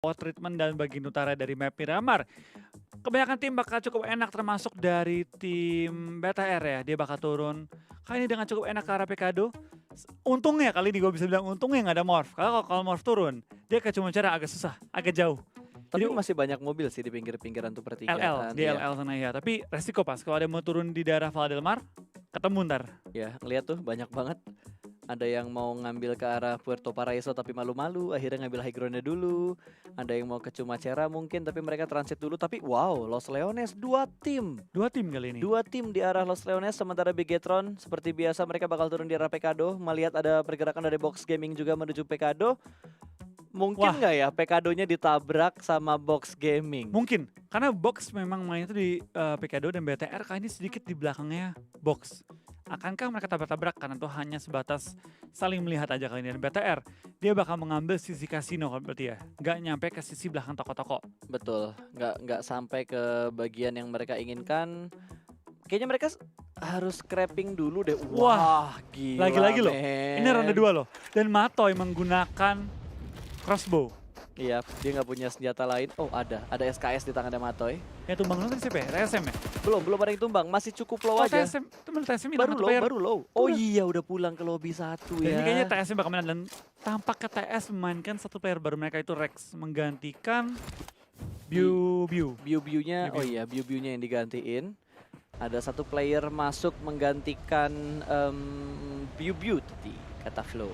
treatment dan bagian utara dari map Miramar. Kebanyakan tim bakal cukup enak termasuk dari tim BTR ya. Dia bakal turun kali ini dengan cukup enak ke arah Pekado. Untungnya kali ini gue bisa bilang untungnya nggak ada Morph. Kalau Morph turun, dia ke cuma cara agak susah, agak jauh. Tapi Jadi masih banyak mobil sih di pinggir-pinggiran tuh pertigaan. di LL sana ya. Tapi resiko pas kalau ada mau turun di daerah Valdelmar, ketemu ntar. Ya, ngeliat tuh banyak banget. Ada yang mau ngambil ke arah Puerto Paraíso tapi malu-malu, akhirnya ngambil high ground-nya dulu. Ada yang mau ke Cumacera mungkin, tapi mereka transit dulu. Tapi wow, Los Leones 2 tim. 2 tim kali ini. 2 tim di arah Los Leones, sementara Bigetron seperti biasa mereka bakal turun di arah Pekado. Melihat ada pergerakan dari Box Gaming juga menuju Pekado. Mungkin nggak ya Pekadonya ditabrak sama Box Gaming? Mungkin, karena Box memang main itu di Pekado dan BTR kali ini sedikit di belakangnya Box. Akankah mereka tabrak-tabrakan atau hanya sebatas saling melihat aja kali ini? Dan BTR, dia bakal mengambil sisi kasino kalau berarti ya. Nggak nyampe ke sisi belakang toko-toko. Betul, nggak sampai ke bagian yang mereka inginkan. Kayaknya mereka harus scrapping dulu deh. Wah, gila lagi-lagi loh. men. Ini ronde 2 loh. Dan Matoy menggunakan crossbow. Iya, dia nggak punya senjata lain. Oh ada SKS di tangannya Matoy. Ya tumbang dulu siapa ya? TSM ya? Belum ada yang tumbang, masih cukup low aja. TSM, temen TSM Baru hilang low, player. baru low. Oh iya udah pulang ke lobby 1 Dan ya. ini kayaknya TSM bakal menang dan tampaknya TS memainkan satu player baru mereka itu Rex menggantikan Biu-biunya, oh iya biu-biunya yang digantiin. Ada satu player masuk menggantikan Biu-biu tadi, kata Flo.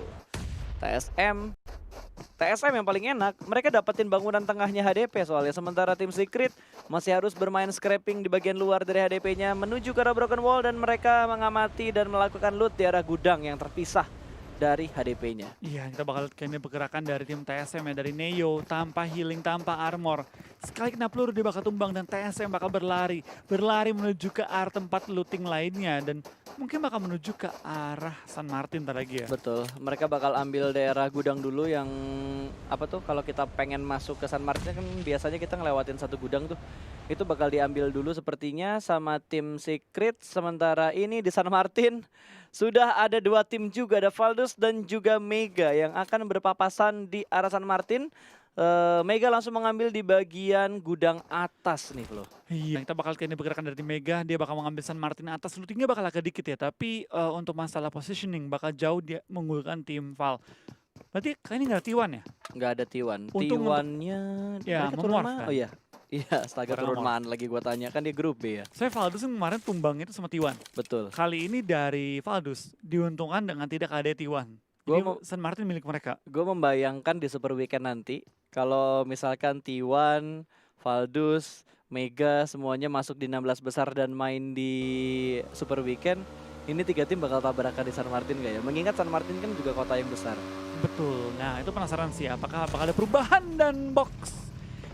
TSM yang paling enak, mereka dapetin bangunan tengahnya HDP soalnya. Sementara tim Secret masih harus bermain scrapping di bagian luar dari HDP-nya menuju ke arah Broken Wall dan mereka mengamati dan melakukan loot di arah gudang yang terpisah dari HDP-nya. Iya, kita bakal kayaknya pergerakan dari tim TSM ya, dari Neo tanpa healing, tanpa armor. Sekali kena peluru dia bakal tumbang dan TSM bakal berlari menuju ke arah tempat looting lainnya dan mungkin bakal menuju ke arah San Martin ntar lagi ya. Betul, mereka bakal ambil daerah gudang dulu yang apa tuh kalau kita pengen masuk ke San Martin kan biasanya kita ngelewatin satu gudang tuh. Itu bakal diambil dulu sepertinya sama tim Secret. Sementara ini di San Martin sudah ada 2 tim juga, ada Valdus dan juga Mega yang akan berpapasan di arah San Martin. Mega langsung mengambil di bagian gudang atas nih loh. Iya, kita bakal kayaknya bergerakan dari tim Mega, dia bakal mengambil San Martin atas, lootingnya bakal agak dikit ya, tapi untuk masalah positioning bakal jauh dia mengunggulkan tim Val. Berarti kayaknya nggak ada T1 ya? Nggak ada T1. Untung T1-nya ya, mereka turun memorph mana? kan? Oh iya. Iya, astaga turun mana lagi gua tanya, kan dia grup B ya. Saya Valdus kemarin tumbang itu sama T1. Betul. Kali ini dari Valdus diuntungkan dengan tidak ada T1. Jadi San Martin milik mereka. Gue membayangkan di Super Weekend nanti, kalau misalkan T1, Valdus, Mega semuanya masuk di 16 besar dan main di Super Weekend, ini 3 tim bakal tabrakan di San Martin gak ya? Mengingat San Martin kan juga kota yang besar. Betul, nah itu penasaran sih apakah bakal ada perubahan dan Box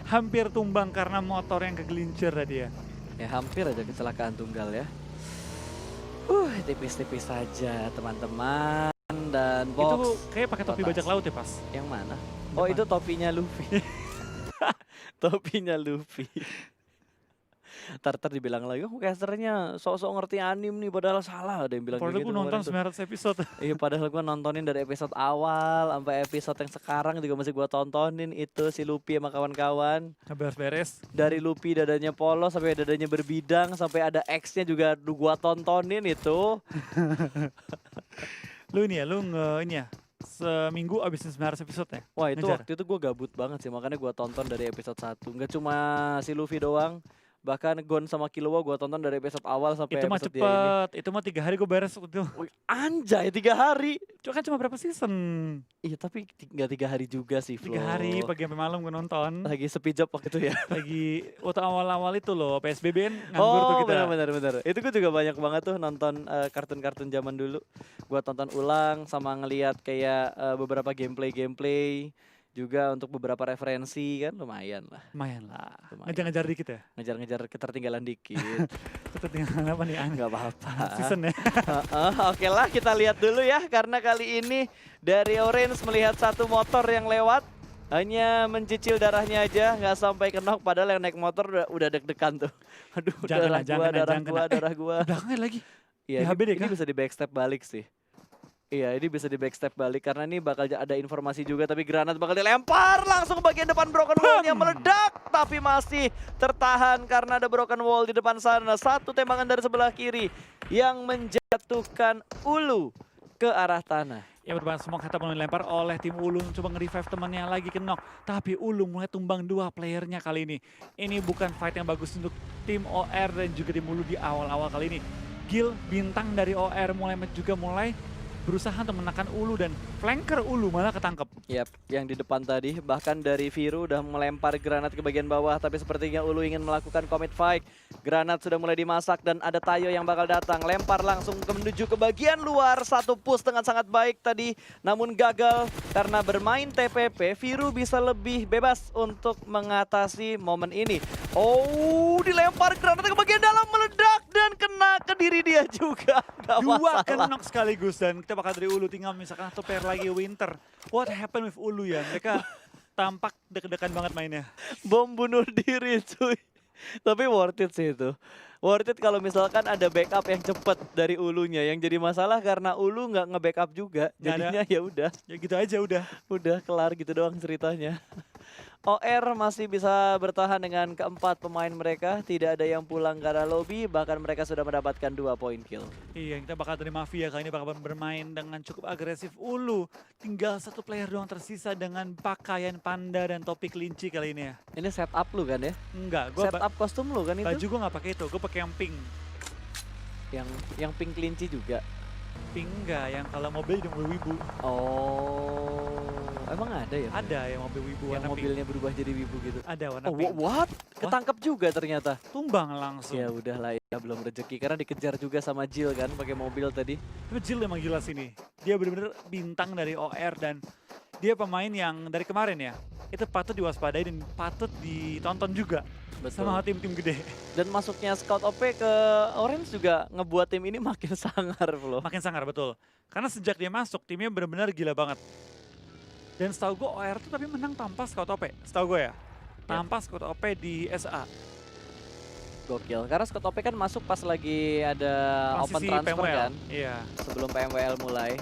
hampir tumbang karena motor yang kegelincir tadi ya. Ya hampir aja kecelakaan tunggal ya. Tipis-tipis saja teman-teman. Dan Box itu kayak pakai topi bajak laut ya pas. Yang mana? Oh itu topinya Luffy. Topinya Luffy. Ntar dibilang lagi, oh casternya sok-sok ngerti anime nih, padahal salah ada yang bilang padahal gitu. Padahal gue nonton 900 episode. Iya padahal gue nontonin dari episode awal sampai episode yang sekarang juga masih gue tontonin itu si Luffy sama kawan-kawan. Beres-beres. Dari Luffy dadanya polos sampai dadanya berbidang sampai ada X-nya juga gue tontonin itu. Lu ini ya, ini ya, seminggu abisin 900 episode ya? Wah itu waktu itu gue gabut banget sih, makanya gue tonton dari episode 1. Nggak cuma si Luffy doang, bahkan Gon sama Killua gue tonton dari episode awal sampai itu episode cepet, itu mah 3 hari gue beres waktu itu. Anjay 3 hari. Kan cuma berapa season? Iya tapi nggak 3 hari juga sih Flo. 3 hari pagi sampai malam gue nonton. Lagi sepi job waktu itu ya. Lagi waktu awal-awal itu loh PSBB kan nganggur tuh kita. Oh benar. Itu gue juga banyak banget tuh nonton kartun-kartun zaman dulu. Gue tonton ulang sama ngeliat kayak beberapa gameplay juga untuk beberapa referensi kan lumayan lah. Lumayan. Ngejar-ngejar dikit ya? Ngejar-ngejar ketertinggalan dikit. Ketertinggalan apa nih? Nggak apa-apa. Season ya? Oke lah kita lihat dulu ya. Karena kali ini dari Orange melihat satu motor yang lewat. Hanya mencicil darahnya aja, nggak sampai kenok. Padahal yang naik motor udah deg-degan tuh. Aduh darah gua. Belakangnya lagi. Iya ini bisa di backstep balik sih. Iya, ini bisa di backstep balik karena ini bakal ada informasi juga, tapi granat bakal dilempar langsung ke bagian depan broken wall-nya meledak, tapi masih tertahan karena ada broken wall di depan sana. Satu tembakan dari sebelah kiri yang menjatuhkan Ulu ke arah tanah. Ya berbahan semua kata mulai dilempar oleh tim Ulu coba nge-revive temannya lagi ke knock. Tapi Ulu mulai tumbang 2 playernya kali ini. Ini bukan fight yang bagus untuk tim OR dan juga tim Ulu di awal-awal kali ini. Gil bintang dari OR mulai berusaha untuk menekan Ulu dan flanker Ulu malah ketangkep. Yap, yang di depan tadi bahkan dari Viru udah melempar granat ke bagian bawah, tapi sepertinya Ulu ingin melakukan commit fight. Granat sudah mulai dimasak dan ada Tayo yang bakal datang, lempar langsung menuju ke bagian luar. Satu push dengan sangat baik tadi, namun gagal karena bermain TPP. Viru bisa lebih bebas untuk mengatasi momen ini. Oh, dilempar granat ke bagian dalam, meledak dan kena ke diri dia juga. Gak Dua masalah. ke knock sekaligus dan kita bakal dari Ulu tinggal misalkan satu player lagi Winter. What happened with Ulu ya? Mereka tampak deg-degan banget mainnya. Bom bunuh diri cuy. Tapi worth it sih itu. Worth it kalau misalkan ada backup yang cepet dari Ulunya. Yang jadi masalah karena Ulu nggak nge-backup juga. Nggak ada. Jadinya ya udah, Ya gitu aja udah. udah kelar gitu doang ceritanya. OR masih bisa bertahan dengan keempat pemain mereka. Tidak ada yang pulang ke arah lobby. Bahkan mereka sudah mendapatkan 2 poin kill. Iya, kita bakal dari Mafia kali ini bakal bermain dengan cukup agresif Ulu. Tinggal satu player doang tersisa dengan pakaian panda dan topi kelinci kali ini ya. Ini setup lu kan ya? Enggak, gue Setup kostum lu kan baju itu? gue nggak pakai itu, gue pakai yang pink. Yang pink kelinci juga. Pink enggak, yang kalau mobil jadi mobil wibu. Oh, emang ada ya? Ada yang mobil wibu Yang warna pink. mobilnya berubah jadi wibu gitu. Ada warna Oh, pink. what? Ketangkep juga ternyata. Tumbang langsung. Ya udahlah ya, belum rezeki karena dikejar juga sama Jill kan pakai mobil tadi. Tapi Jill emang gila sini. Dia bener-bener bintang dari OR dan dia pemain yang dari kemarin ya. Itu patut diwaspadai dan patut ditonton juga Betul. sama tim-tim gede. Dan masuknya Scout OP ke Orange juga ngebuat tim ini makin sangar loh. Makin sangar betul. Karena sejak dia masuk timnya benar-benar gila banget. Dan setahu gue OR tuh tapi menang tanpa Scout OP. Setahu gue ya. Tanpa Scout OP di SA. Gokil. Karena Scout OP kan masuk pas lagi ada open Transisi transfer PMWL. kan. Iya. Sebelum PMWL mulai.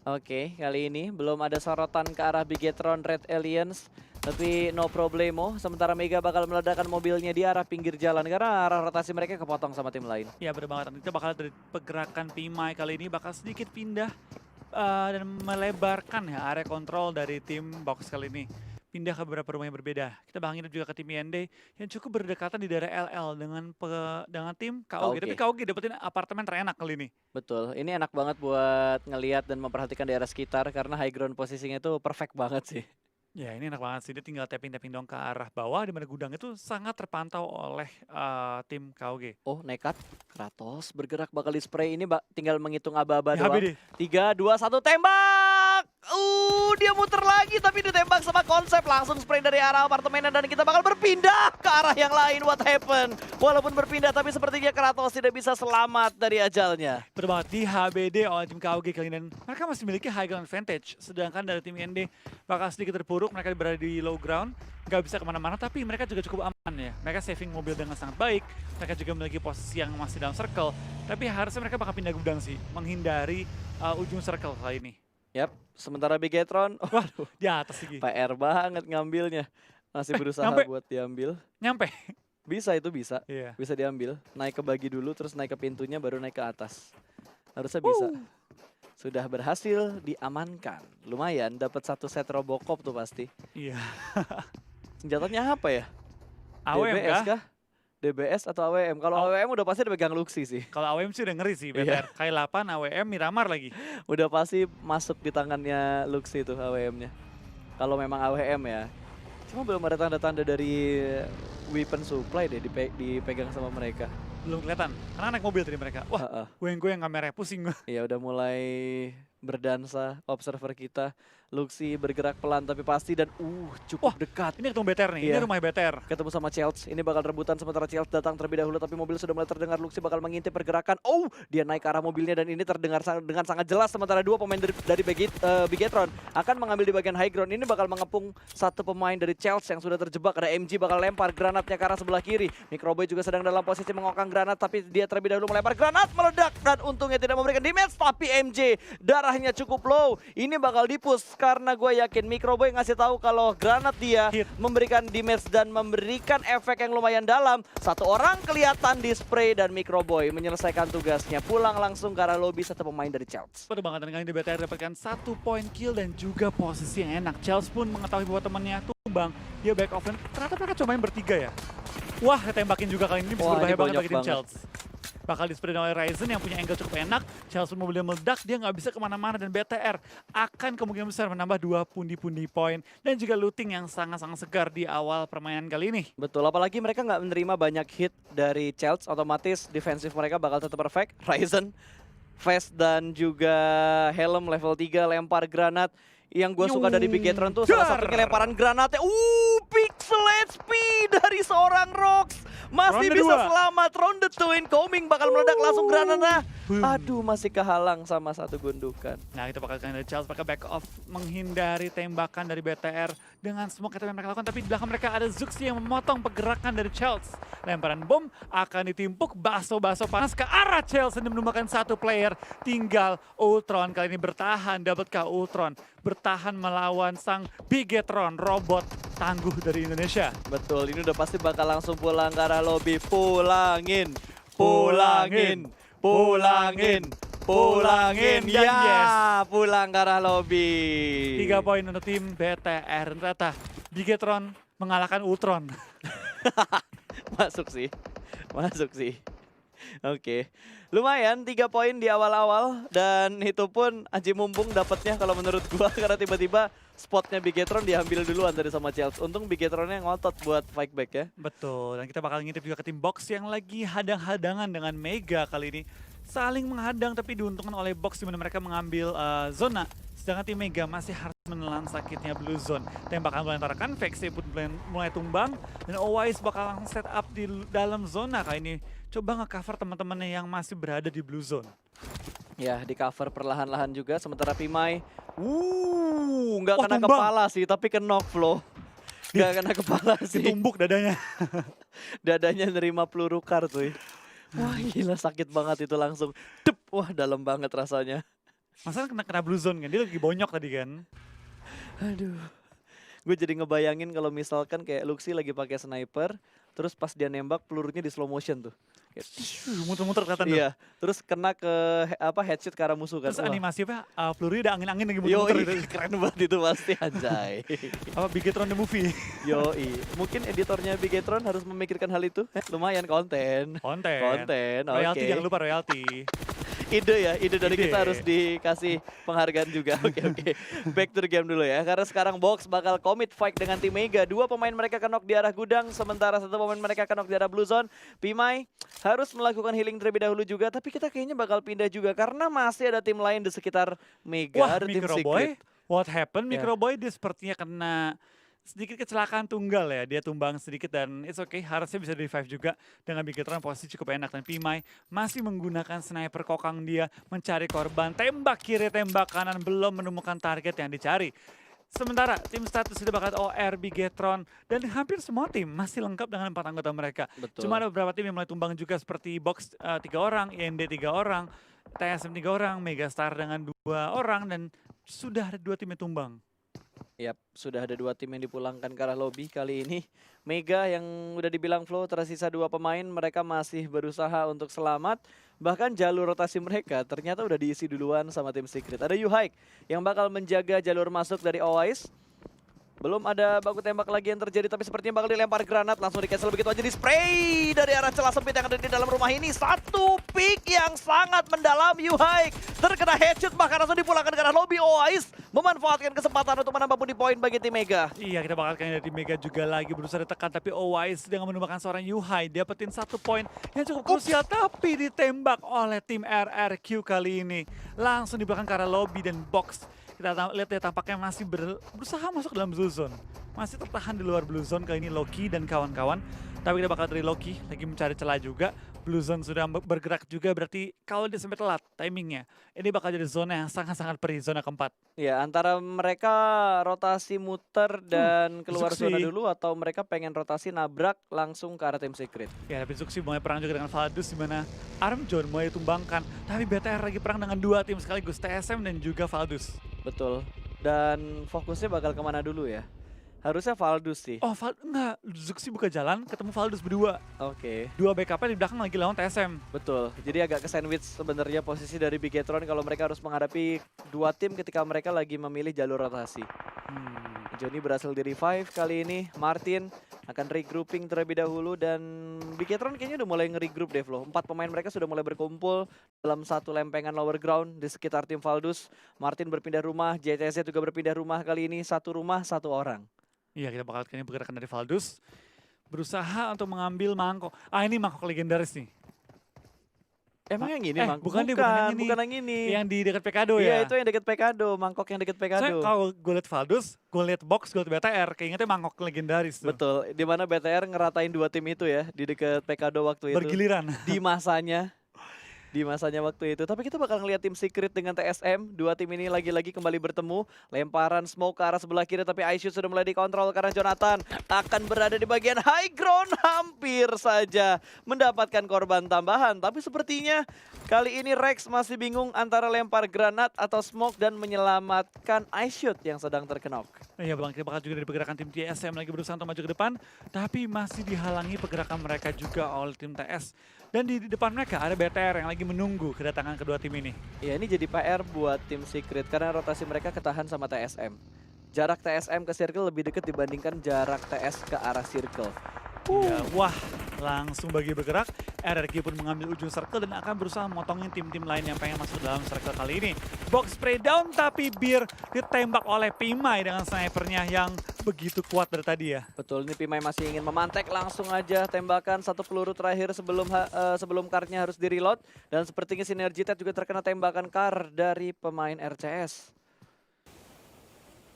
Oke, kali ini belum ada sorotan ke arah Bigetron Red Aliens. Tapi no problemo, sementara Mega bakal meledakkan mobilnya di arah pinggir jalan. Karena arah rotasi mereka kepotong sama tim lain. Ya bener banget. Kita bakal dari pergerakan Pimai kali ini bakal sedikit pindah dan melebarkan ya area kontrol dari tim Box kali ini. Pindah ke beberapa rumah yang berbeda. Kita bakal nginep juga ke tim IND yang cukup berdekatan di daerah LL dengan tim KOG. Tapi KOG dapetin apartemen terenak kali ini. Betul, ini enak banget buat ngelihat dan memperhatikan daerah sekitar karena high ground posisinya itu perfect banget sih. Ya ini enak banget sih, dia tinggal tapping-tapping dong ke arah bawah di mana gudang itu sangat terpantau oleh tim KOG. Oh nekat, Kratos bergerak bakal di spray ini tinggal menghitung aba-aba Ya, doang. HBD. 3, 2, 1 tembak! Dia muter lagi tapi ditembak sama konsep langsung spray dari arah apartemen dan kita bakal berpindah ke arah yang lain. What happened? Walaupun berpindah tapi sepertinya Kratos tidak bisa selamat dari ajalnya. Betul banget, di HBD oleh tim KOG kali ini dan mereka masih memiliki high ground advantage. Sedangkan dari tim IND bakal sedikit terpuruk, mereka berada di low ground, nggak bisa kemana-mana, tapi mereka juga cukup aman ya. Mereka saving mobil dengan sangat baik, mereka juga memiliki posisi yang masih dalam circle, tapi harusnya mereka bakal pindah gudang sih, menghindari ujung circle kali ini. Yap, sementara Bigetron, waduh, Di atas lagi. PR banget ngambilnya. Masih berusaha nyampe. buat diambil. Nyampe. Bisa itu bisa. Iya. Bisa diambil. Naik ke bagi dulu terus naik ke pintunya baru naik ke atas. Harusnya bisa. Sudah berhasil diamankan. Lumayan dapat 1 set Robocop tuh pasti. Iya. Senjatanya apa ya? AWM DBS kah? kah? DBS atau AWM? Kalau AWM udah pasti dipegang Luxi sih. Kalau AWM sih udah ngeri sih, Iya. BTR. K8, AWM, Miramar lagi. Udah pasti masuk di tangannya Luxi tuh AWM-nya. Kalau memang AWM ya. Cuma belum ada tanda-tanda dari weapon supply deh dipegang sama mereka. Belum kelihatan, karena naik mobil tadi mereka. Wah, Heeh. goyang-goyang kameranya, pusing gue. Ya udah mulai berdansa observer kita. Luxi bergerak pelan tapi pasti dan cukup Wah, dekat. ini ketemu BTR nih, ini Iya. rumah BTR. Ketemu sama Chelsea, ini bakal rebutan sementara Chelsea datang terlebih dahulu tapi mobil sudah mulai terdengar. Luxi bakal mengintip pergerakan. Dia naik ke arah mobilnya dan ini terdengar dengan sangat jelas sementara dua pemain dari Bigetron akan mengambil di bagian high ground. Ini bakal mengepung satu pemain dari Chelsea yang sudah terjebak. Ada MG bakal lempar granatnya ke arah sebelah kiri. Microboy juga sedang dalam posisi mengokang granat tapi dia terlebih dahulu melempar granat meledak dan untungnya tidak memberikan damage tapi MJ darahnya cukup low. Ini bakal dipus karena gue yakin Microboy ngasih tahu kalau granat dia Hit. memberikan damage dan memberikan efek yang lumayan dalam. Satu orang kelihatan di spray dan Microboy menyelesaikan tugasnya. Pulang langsung ke arah lobby satu pemain dari Chelsea. Pada banget dan kali ini BTR dapatkan 1 poin kill dan juga posisi yang enak. Chelsea pun mengetahui bahwa temannya tumbang, dia back offline. Ternyata mereka cobain bertiga ya. Wah, ditembakin juga kali ini bisa Wah, berbahaya ini banget bonyok bagi tim banget. Chelsea. Bakal di-spray oleh Ryzen yang punya angle cukup enak. Chelsea mobilnya meledak, dia nggak bisa kemana-mana dan BTR akan kemungkinan besar menambah 2 pundi-pundi poin dan juga looting yang sangat-sangat segar di awal permainan kali ini. Betul, apalagi mereka nggak menerima banyak hit dari Chelsea, otomatis defensif mereka bakal tetap perfect. Ryzen, Vest dan juga Helm level 3 lempar granat. Yang gue suka dari Bigetron tuh salah Dar. satunya lemparan granatnya. Pixel HP dari seorang Rox. Masih Ronde bisa dua. selamat. Ronde 2 incoming bakal meledak langsung granatnya. Boom. Aduh, masih kehalang sama satu gundukan. Nah, itu bakal dari Chelsea pakai back off menghindari tembakan dari BTR dengan semua kata yang mereka lakukan, tapi di belakang mereka ada Zuxi yang memotong pergerakan dari Chelsea. Lemparan bom akan ditimpuk baso-baso panas ke arah Chelsea dan menemukan satu player. Tinggal Ultron kali ini bertahan, dapat ke Ultron bertahan melawan sang Bigetron robot tangguh dari Indonesia. Betul, ini udah pasti bakal langsung pulang ke arah lobby. Pulangin, pulangin, pulangin, pulangin. Dan Ya, yes. pulang ke arah lobby. 3 poin untuk tim BTR. Ternyata Bigetron mengalahkan Ultron. Masuk sih, masuk sih. Oke, lumayan 3 poin di awal-awal dan itu pun Aji Mumpung dapatnya kalau menurut gua karena tiba-tiba spotnya Bigetron diambil duluan dari sama Chelsea. Untung Bigetronnya ngotot buat fight back ya. Betul, dan kita bakal ngintip juga ke tim Box yang lagi hadang-hadangan dengan Mega kali ini. Saling menghadang tapi diuntungkan oleh Box di mana mereka mengambil zona. Sedangkan tim Mega masih harus menelan sakitnya Blue Zone. Tembakan melantarkan, Vexy pun mulai tumbang. Dan Owais bakal langsung set up di dalam zona kali ini. Coba nge-cover teman-temannya yang masih berada di Blue Zone. Ya, di cover perlahan-lahan juga sementara Pimai. Nggak Wah, kena tumbang. kepala sih, tapi ke knock flow. Nggak kena kepala sih. Ditumbuk dadanya. Dadanya nerima peluru kar tuh. Wah, gila sakit banget itu langsung. Dep. Wah, dalam banget rasanya. Masa kena Blue Zone kan, dia lagi bonyok tadi kan. Aduh. Gue jadi ngebayangin kalau misalkan kayak Luxi lagi pakai sniper, terus pas dia nembak pelurunya di slow motion tuh. Kayak, Muter-muter kelihatan tuh. iya, terus kena ke headshot ke arah musuh kan. Terus Wah. animasi apa, pelurunya ada angin-angin lagi Yoi, muter-muter gitu. keren banget itu pasti anjay. Apa Bigetron the Movie. Yoi, mungkin editornya Bigetron harus memikirkan hal itu. Lumayan konten. Konten. Konten, oke. Royalty, jangan lupa royalty. Ide dari Ide. kita harus dikasih penghargaan juga. Oke. Back to the game dulu ya. Karena sekarang Box bakal commit fight dengan tim Mega. 2 pemain mereka knock di arah gudang, sementara 1 pemain mereka knock di arah Blue Zone. Pimai harus melakukan healing terlebih dahulu juga, tapi kita kayaknya bakal pindah juga karena masih ada tim lain di sekitar Mega. Wah, Ada tim Microboy, Secret. what happened? Ya. Microboy dia sepertinya kena sedikit kecelakaan tunggal ya. Dia tumbang sedikit dan it's okay. Harusnya bisa revive juga dengan Bigetron posisi cukup enak. Dan Pimai masih menggunakan sniper kokang dia mencari korban. Tembak kiri, tembak kanan, belum menemukan target yang dicari. Sementara tim status sudah bakal OR, Bigetron, dan hampir semua tim masih lengkap dengan 4 anggota mereka. Betul. Cuma ada beberapa tim yang mulai tumbang juga seperti Box 3 orang, IND 3 orang, TSM 3 orang, Megastar dengan 2 orang, dan sudah ada 2 tim yang tumbang. Yap, sudah ada 2 tim yang dipulangkan ke arah lobby kali ini. Mega yang udah dibilang flow tersisa 2 pemain, mereka masih berusaha untuk selamat. Bahkan jalur rotasi mereka ternyata udah diisi duluan sama tim Secret. Ada Yuhaik yang bakal menjaga jalur masuk dari Owais. Belum ada baku tembak lagi yang terjadi, tapi sepertinya bakal dilempar granat. Langsung di cancel begitu aja, di spray dari arah celah sempit yang ada di dalam rumah ini. Satu pick yang sangat mendalam. Yuhai terkena headshot, bahkan langsung dipulangkan ke arah lobby. Oais memanfaatkan kesempatan untuk menambah pundi poin bagi tim Mega. Iya, kita bakal kayaknya dari Mega juga lagi berusaha ditekan, tapi Owais dengan menumbangkan seorang Yuhai dapetin 1 poin yang cukup krusial, tapi ditembak oleh tim RRQ kali ini. Langsung di belakang ke arah lobby dan box. Kita lihat ya, tampaknya masih berusaha masuk dalam blue zone. Masih tertahan di luar blue zone kali ini Loki dan kawan-kawan. Tapi kita bakal dari Loki lagi mencari celah juga. Blue zone sudah bergerak juga, berarti kalau dia sampai telat timingnya, ini bakal jadi zona yang sangat-sangat perih, zona keempat. Ya, antara mereka rotasi muter dan keluar Zuxi. zona dulu, atau mereka pengen rotasi nabrak langsung ke arah tim Secret. Ya, tapi Zuxi mulai perang juga dengan Valdus, di mana Armjon mulai ditumbangkan. Tapi BTR lagi perang dengan 2 tim sekaligus, TSM dan juga Valdus. Betul. Dan fokusnya bakal kemana dulu ya? Harusnya Valdus sih. Oh, enggak, Zuxi buka jalan, ketemu Valdus berdua. Oke. 2 backupnya di belakang lagi lawan TSM. Betul. Jadi agak ke sandwich sebenarnya posisi dari Bigetron kalau mereka harus menghadapi 2 tim ketika mereka lagi memilih jalur rotasi. Johnny berhasil di revive kali ini. Martin akan regrouping terlebih dahulu dan Bigetron kayaknya udah mulai nge-regroup deh Flo. 4 pemain mereka sudah mulai berkumpul dalam satu lempengan lower ground di sekitar tim Valdus. Martin berpindah rumah, JTS juga berpindah rumah kali ini. 1 rumah, 1 orang. Iya, kita bakal kayaknya pergerakan dari Valdus. Berusaha untuk mengambil mangkok. Ini mangkok legendaris nih. Emang yang ini mangkok? Bukan yang ini. Bukan yang ini. Yang di dekat Pekado ya? Iya, itu yang dekat Pekado, mangkok yang dekat Soalnya Pekado. kalau gue liat Valdus, gue liat box, gue liat BTR, keingetnya mangkok legendaris tuh. Betul, di mana BTR ngeratain 2 tim itu ya di dekat Pekado waktu itu. Bergiliran. Di masanya. Di masanya waktu itu. Tapi kita bakal ngeliat tim Secret dengan TSM. 2 tim ini lagi-lagi kembali bertemu. Lemparan smoke ke arah sebelah kiri, tapi iShoot sudah mulai dikontrol karena Jonathan akan berada di bagian high ground. Hampir saja mendapatkan korban tambahan. Tapi sepertinya kali ini Rex masih bingung antara lempar granat atau smoke dan menyelamatkan iShoot yang sedang terkenok. Iya bang, kita bakal juga dari pergerakan tim TSM lagi berusaha untuk maju ke depan. Tapi masih dihalangi pergerakan mereka juga oleh tim TS. Dan di depan mereka ada BTR yang lagi menunggu kedatangan kedua tim ini. Ya, ini jadi PR buat tim Secret karena rotasi mereka ketahan sama TSM. Jarak TSM ke circle lebih dekat dibandingkan jarak TS ke arah circle. Ya, wah, langsung bagi bergerak. RRQ pun mengambil ujung circle dan akan berusaha memotongin tim-tim lain yang pengen masuk dalam circle kali ini. Box spray down, tapi Bir ditembak oleh Pimai dengan snipernya yang begitu kuat dari tadi ya. Betul, ini Pimai masih ingin memantek, langsung aja tembakan 1 peluru terakhir sebelum cardnya harus di reload. Dan sepertinya Synergy Tet juga terkena tembakan card dari pemain RCS.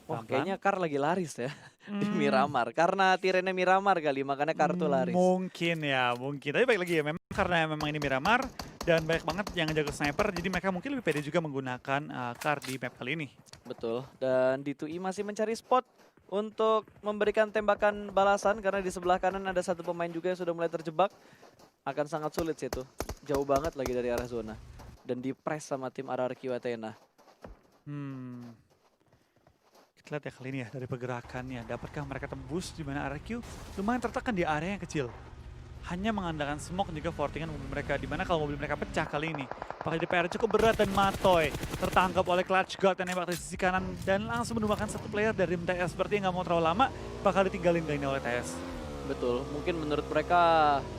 Wah, kayaknya Kar lagi laris ya di Miramar. Karena tirennya Miramar kali, makanya Kar tuh laris. Mungkin ya, mungkin. Tapi baik lagi ya, memang karena memang ini Miramar dan banyak banget yang jago sniper, jadi mereka mungkin lebih pede juga menggunakan Kar di map kali ini. Betul, dan D2E masih mencari spot untuk memberikan tembakan balasan karena di sebelah kanan ada 1 pemain juga yang sudah mulai terjebak. Akan sangat sulit sih itu, jauh banget lagi dari arah zona. Dan di press sama tim RRQ Athena. Kita lihat ya kali ini ya dari pergerakannya. Dapatkah mereka tembus di mana RRQ lumayan tertekan di area yang kecil. Hanya mengandalkan smoke dan juga fortingan mobil mereka. Di mana kalau mobil mereka pecah kali ini. Pakai DPR cukup berat dan Matoy tertangkap oleh Clutch God yang nembak dari sisi kanan. Dan langsung menumbangkan 1 player dari tim TS. Sepertinya nggak mau terlalu lama bakal ditinggalin kali ini oleh TS. Betul, mungkin menurut mereka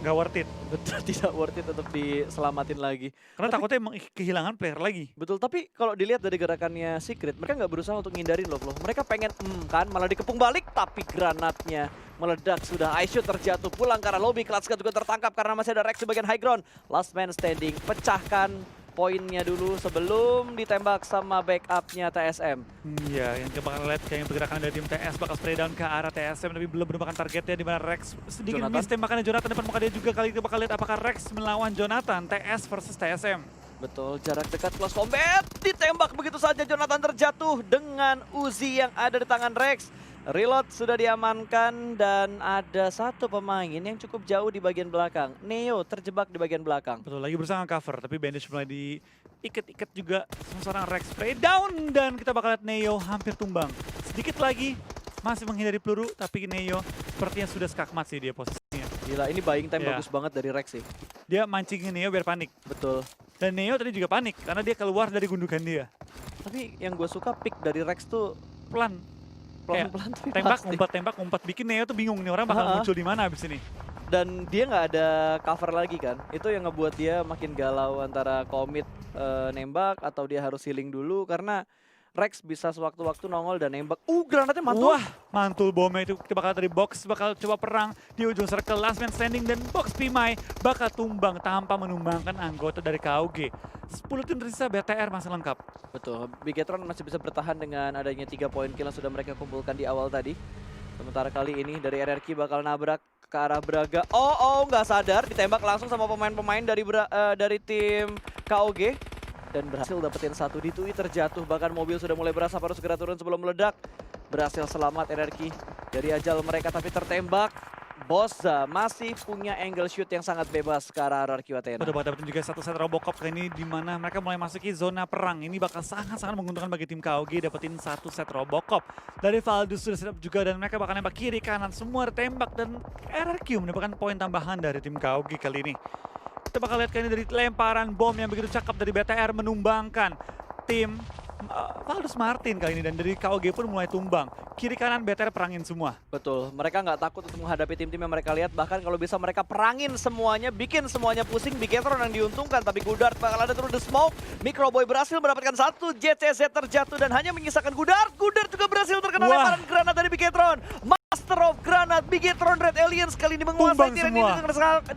Nggak worth it. betul tidak worth it untuk diselamatin lagi. Karena takutnya emang kehilangan player lagi. Betul, tapi kalau dilihat dari gerakannya Secret, mereka nggak berusaha untuk ngindarin loh. Mereka pengen kan, malah dikepung balik, tapi granatnya meledak sudah. iShoot terjatuh pulang ke arah lobby. Clutch juga tertangkap karena masih ada Rex di bagian high ground. Last man standing, pecahkan poinnya dulu sebelum ditembak sama backupnya TSM. Iya, yang kita bakal lihat kayaknya pergerakan dari tim TS bakal spray down ke arah TSM, tapi belum menemukan targetnya di mana Rex sedikit Jonathan. miss tembakannya Jonathan depan muka dia juga. Kali kita bakal lihat apakah Rex melawan Jonathan, TS versus TSM. Betul, jarak dekat close combat, ditembak begitu saja. Jonathan terjatuh dengan Uzi yang ada di tangan Rex. Reload sudah diamankan dan ada 1 pemain yang cukup jauh di bagian belakang. Neo terjebak di bagian belakang. Betul, lagi berusaha cover, tapi bandage mulai diikat-ikat juga sama seorang Rex. Spray down dan kita bakal lihat Neo hampir tumbang. Sedikit lagi masih menghindari peluru, tapi Neo sepertinya sudah skakmat sih dia posisinya. Gila, ini buying time Iya. bagus banget dari Rex sih. Dia mancingin Neo biar panik. Betul. Dan Neo tadi juga panik karena dia keluar dari gundukan dia. Tapi yang gue suka pick dari Rex tuh Pelan. Pelan-pelan tapi tembak, pasti. tembak, ngumpet. Bikin Neo tuh bingung nih orang bakal Heeh. muncul di mana abis ini. Dan dia nggak ada cover lagi kan. Itu yang ngebuat dia makin galau antara komit nembak atau dia harus healing dulu karena Rex bisa sewaktu-waktu nongol dan nembak. Granatnya mantul. Wah, mantul bomnya itu kita bakal dari box, bakal coba perang di ujung circle, last man standing dan box Pimai bakal tumbang tanpa menumbangkan anggota dari KOG. 10 tim tersisa, BTR masih lengkap. Betul, Bigetron masih bisa bertahan dengan adanya 3 poin kill yang sudah mereka kumpulkan di awal tadi. Sementara kali ini dari RRQ bakal nabrak ke arah Braga. Nggak sadar, ditembak langsung sama pemain-pemain dari tim KOG. Dan berhasil dapetin satu di Tui, terjatuh. Bahkan mobil sudah mulai berasap harus segera turun sebelum meledak. Berhasil selamat RRQ dari ajal mereka tapi tertembak. Boza masih punya angle shoot yang sangat bebas ke arah RRQ Athena. Udah bakal dapetin juga satu set Robocop kali ini di mana mereka mulai masuki zona perang. Ini bakal sangat-sangat menguntungkan bagi tim KOG dapetin satu set Robocop. Dari Valdus sudah siap juga dan mereka bakal nembak kiri kanan semua ditembak dan RRQ mendapatkan poin tambahan dari tim KOG kali ini. Kita bakal lihat kali ini dari lemparan bom yang begitu cakep dari BTR menumbangkan tim Valdus Martin kali ini dan dari KOG pun mulai tumbang. Kiri kanan BTR perangin semua. Betul, mereka nggak takut untuk menghadapi tim-tim yang mereka lihat. Bahkan kalau bisa mereka perangin semuanya, bikin semuanya pusing. Bigetron yang diuntungkan, tapi Gudard bakal ada through the smoke. Microboy berhasil mendapatkan satu, JCZ terjatuh dan hanya menyisakan Gudard. Gudard juga berhasil terkena lemparan granat dari Bigetron. Master of Granat, Bigetron Red Aliens kali ini menguasai tiran ini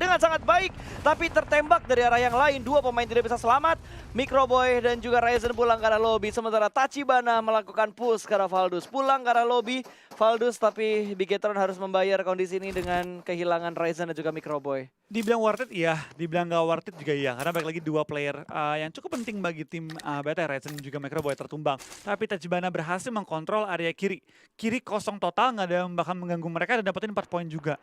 dengan sangat baik. Tapi tertembak dari arah yang lain, dua pemain tidak bisa selamat. Microboy dan juga Ryzen pulang ke arah lobby. Sementara Tachibana melakukan push ke arah Valdus. Pulang ke arah lobby, Valdus tapi Bigetron harus membayar kondisi ini dengan kehilangan Ryzen dan juga Microboy. Dibilang worth it iya, dibilang gak worth it juga iya. Karena balik lagi dua player yang cukup penting bagi tim BTR, Ryzen dan juga Microboy tertumbang. Tapi Tachibana berhasil mengkontrol area kiri. Kiri kosong total, nggak ada yang bakal mengganggu mereka dan dapetin 4 poin juga.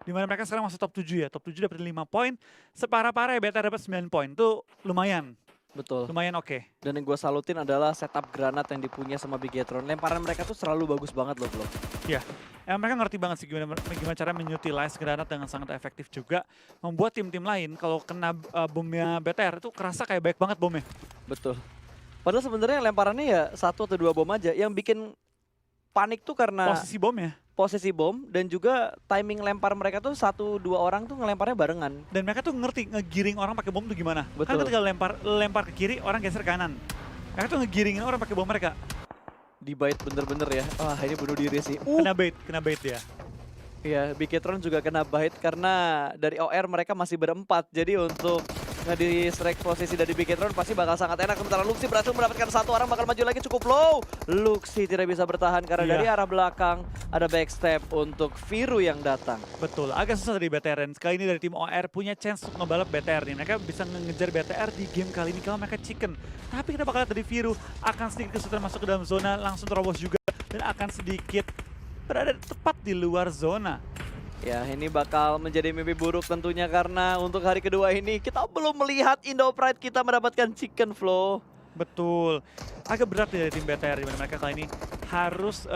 Dimana mereka sekarang masuk top 7 ya, top 7 dapetin 5 poin. Separah-parah ya BTR dapat 9 poin, itu lumayan. Betul. Lumayan oke. Dan yang gue salutin adalah setup granat yang dipunya sama Bigetron. Lemparan mereka tuh selalu bagus banget loh, Bro. Iya, mereka ngerti banget sih gimana cara menyutilize granat dengan sangat efektif juga. Membuat tim-tim lain kalau kena bomnya BTR itu kerasa kayak baik banget bomnya. Betul. Padahal sebenarnya lemparannya ya 1 atau 2 bom aja. Yang bikin panik tuh karena posisi bom dan juga timing lempar mereka tuh 1-2 orang tuh ngelemparnya barengan. Dan mereka tuh ngerti ngegiring orang pakai bom tuh gimana. Betul. Kan ketika lempar ke kiri, orang geser kanan. Mereka tuh ngegiringin orang pakai bom mereka. Di-bait bener-bener ya. Wah, ini bunuh diri sih. Kena bait dia. Iya, Bigetron juga kena bait karena dari OR mereka masih berempat. Jadi untuk nge-distract posisi dari Bigetron pasti bakal sangat enak. Sementara Luxi berhasil mendapatkan satu orang, bakal maju lagi cukup low. Luxi tidak bisa bertahan karena dari arah belakang ada backstep untuk Viru yang datang. Betul, agak susah dari BTR. Dan sekali ini dari tim OR punya chance untuk ngebalap BTR nih. Mereka bisa ngejar BTR di game kali ini kalau mereka chicken. Tapi kita bakal lihat dari Viru akan sedikit kesulitan masuk ke dalam zona, langsung terobos juga. Dan akan sedikit berada tepat di luar zona. Ya, ini bakal menjadi mimpi buruk tentunya karena untuk hari kedua ini kita belum melihat Indo Pride kita mendapatkan chicken flow. Betul, agak berat dari tim BTR dimana mereka kali ini harus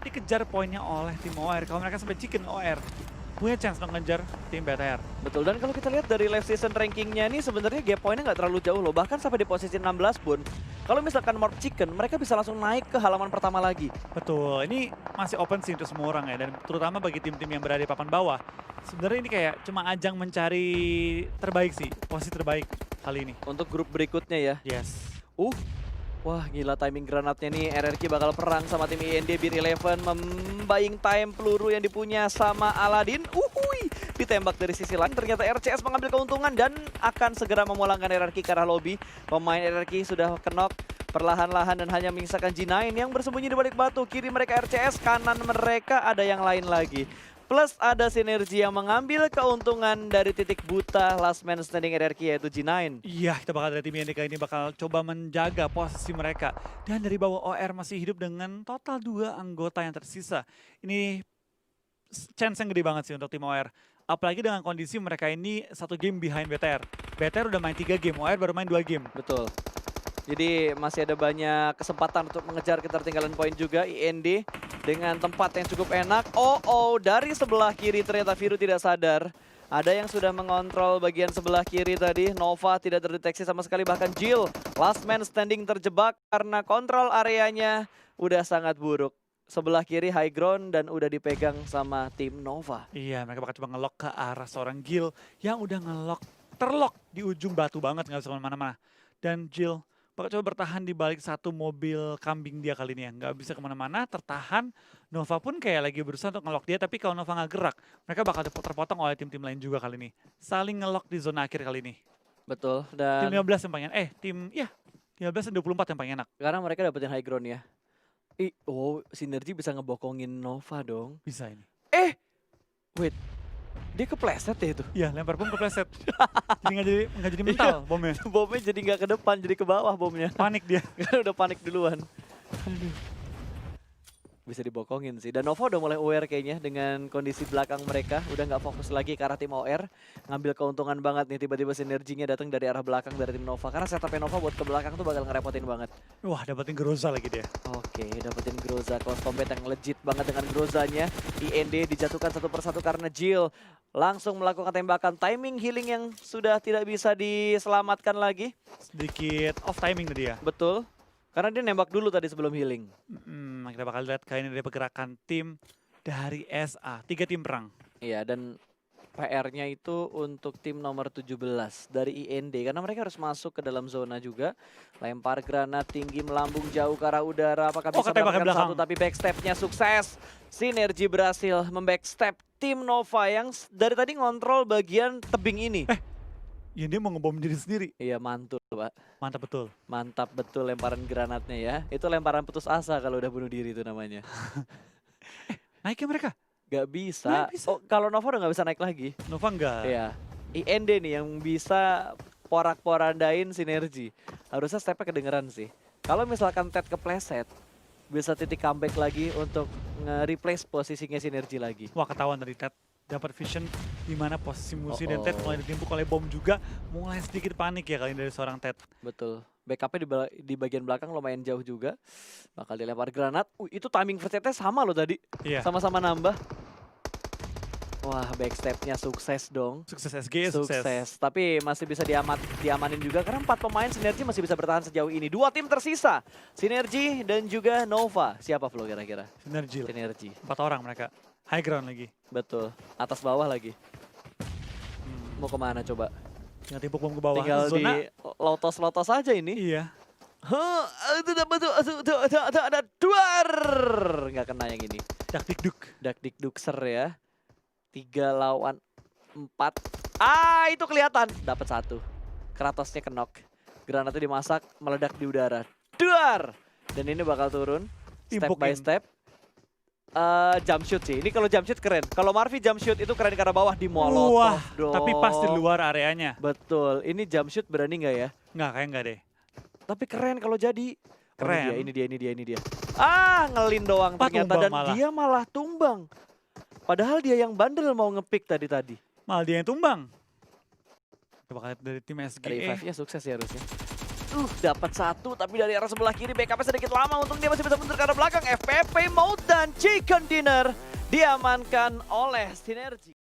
dikejar poinnya oleh tim OR. Kalau mereka sampai chicken OR punya chance untuk ngejar tim BTR. Betul, dan kalau kita lihat dari live season rankingnya ini sebenarnya gap poinnya nggak terlalu jauh loh. Bahkan sampai di posisi 16 pun, kalau misalkan Morph Chicken, mereka bisa langsung naik ke halaman pertama lagi. Betul, ini masih open sih untuk semua orang ya. Dan terutama bagi tim-tim yang berada di papan bawah. Sebenarnya ini kayak cuma ajang mencari terbaik sih, posisi terbaik kali ini. Untuk grup berikutnya ya. Yes. Wah, gila timing granatnya nih. RRQ bakal perang sama tim IND Beer 11, membaying time peluru yang dipunya sama Aladin. Ditembak dari sisi lain. Ternyata RCS mengambil keuntungan dan akan segera memulangkan RRQ ke arah lobby. Pemain RRQ sudah kenok perlahan-lahan dan hanya menyisakan G9 yang bersembunyi di balik batu. Kiri mereka RCS, kanan mereka ada yang lain lagi. Plus ada sinergi yang mengambil keuntungan dari titik buta last man standing RRQ yaitu G9. Iya, kita bakal dari tim INDK ini bakal coba menjaga posisi mereka. Dan dari bawah OR masih hidup dengan total 2 anggota yang tersisa. Ini chance yang gede banget sih untuk tim OR. Apalagi dengan kondisi mereka ini 1 game behind BTR. BTR udah main 3 game, OR baru main 2 game. Betul. Jadi masih ada banyak kesempatan untuk mengejar ketertinggalan poin juga IND dengan tempat yang cukup enak. Dari sebelah kiri ternyata Viru tidak sadar. Ada yang sudah mengontrol bagian sebelah kiri tadi. Nova tidak terdeteksi sama sekali, bahkan Jill last man standing terjebak karena kontrol areanya udah sangat buruk. sebelah kiri high ground dan udah dipegang sama tim Nova. Iya, mereka bakal coba ngelok ke arah seorang Gil yang udah terlock di ujung batu banget, nggak bisa kemana-mana. Dan Gil bakal coba bertahan di balik satu mobil kambing dia kali ini ya. Nggak bisa kemana-mana, tertahan. Nova pun kayak lagi berusaha untuk ngelok dia, tapi kalau Nova nggak gerak, mereka bakal terpotong oleh tim-tim lain juga kali ini. Saling ngelok di zona akhir kali ini. Betul, Tim dan 15 yang paling enak. Tim 15 dan 24 yang paling enak. karena mereka dapetin high ground ya. Sinergi bisa ngebokongin Nova dong. Bisa ini. Wait, dia kepleset ya itu? Iya, lempar bom kepleset. Jadi nggak jadi mental bomnya. Bomnya jadi nggak ke depan, jadi ke bawah bomnya. Panik dia. Karena udah panik duluan. Bisa dibokongin sih. Dan Nova udah mulai aware kayaknya dengan kondisi belakang mereka. Udah nggak fokus lagi ke arah tim OR. Ngambil keuntungan banget nih tiba-tiba sinerginya datang dari arah belakang dari tim Nova. Karena setupnya Nova buat ke belakang tuh bakal ngerepotin banget. Wah, dapetin Groza lagi dia. Oke, dapetin Groza. Close combat yang legit banget dengan Grozanya. IND dijatuhkan satu persatu karena Jill langsung melakukan tembakan. Timing healing yang sudah tidak bisa diselamatkan lagi. Sedikit off timing tadi ya. Betul. Karena dia nembak dulu tadi sebelum healing. Kita bakal lihat kali ini dari pergerakan tim dari SA. 3 tim perang. Iya, dan PR-nya itu untuk tim nomor 17 dari IND. Karena mereka harus masuk ke dalam zona juga. Lempar granat tinggi melambung jauh ke arah udara. Apakah bisa ketembak ke mendapatkan belakang. satu, tapi backstep-nya sukses. Sinergi berhasil membackstep tim Nova yang dari tadi ngontrol bagian tebing ini. Ya dia mau ngebom diri sendiri. Iya, mantul Pak. Mantap betul. Mantap betul lemparan granatnya ya. Itu lemparan putus asa kalau udah bunuh diri itu namanya. Naiknya mereka. Gak bisa. Nggak bisa. Oh, kalau Nova udah gak bisa naik lagi. Nova enggak. Iya. IND nih yang bisa porak-porandain sinergi. Harusnya stepnya kedengeran sih. Kalau misalkan Ted kepleset, bisa titik comeback lagi untuk nge-replace posisinya sinergi lagi. Wah, ketahuan dari Ted. Dapat vision di mana posisi musuh dan Oh, Ted mulai ditimpuk oleh bom juga. Mulai sedikit panik ya kali ini dari seorang Ted. Betul. Backupnya di bagian belakang lumayan jauh juga. Bakal dilempar granat. Itu timing first hit-nya sama loh tadi. Iya. Sama-sama nambah. Wah, backstepnya sukses dong. Sukses SG, sukses. Tapi masih bisa diamanin juga karena 4 pemain sinergi masih bisa bertahan sejauh ini. 2 tim tersisa, sinergi dan juga Nova. Siapa Flo kira-kira? Sinergi. Sinergi, 4 orang mereka. High ground lagi. betul. Atas bawah lagi. Mau kemana coba? Tinggal timpuk bom ke bawah. Tinggal Zona. di lotos-lotos aja ini. Iya. Itu ada duar. Nggak kena yang ini. Dak dik duk. Dak dik dukser ya. 3 lawan 4. Itu kelihatan. Dapat 1. Kratosnya kenok. Granatnya dimasak, meledak di udara. Duar. Dan ini bakal turun. Step by Timpukin. step. Jump shoot sih. Ini kalau jump shoot keren. Kalau Marvi jump shoot itu keren karena bawah di molotov Wah, dong. tapi pas di luar areanya. Betul. Ini jump shoot berani nggak ya? Nggak, kayak nggak deh. Tapi keren kalau jadi. Oh, Keren. ini dia. Ngelin doang Pas ternyata. tumbang Dan malah. dia malah tumbang. Padahal dia yang bandel mau ngepick tadi. Malah dia yang tumbang. Coba lihat dari tim SG. Revive-nya sukses ya harusnya. Dapat 1 tapi dari arah sebelah kiri backupnya sedikit lama. Untung dia masih bisa mundur ke arah belakang. FPP Mode dan Chicken Dinner diamankan oleh Sinergi.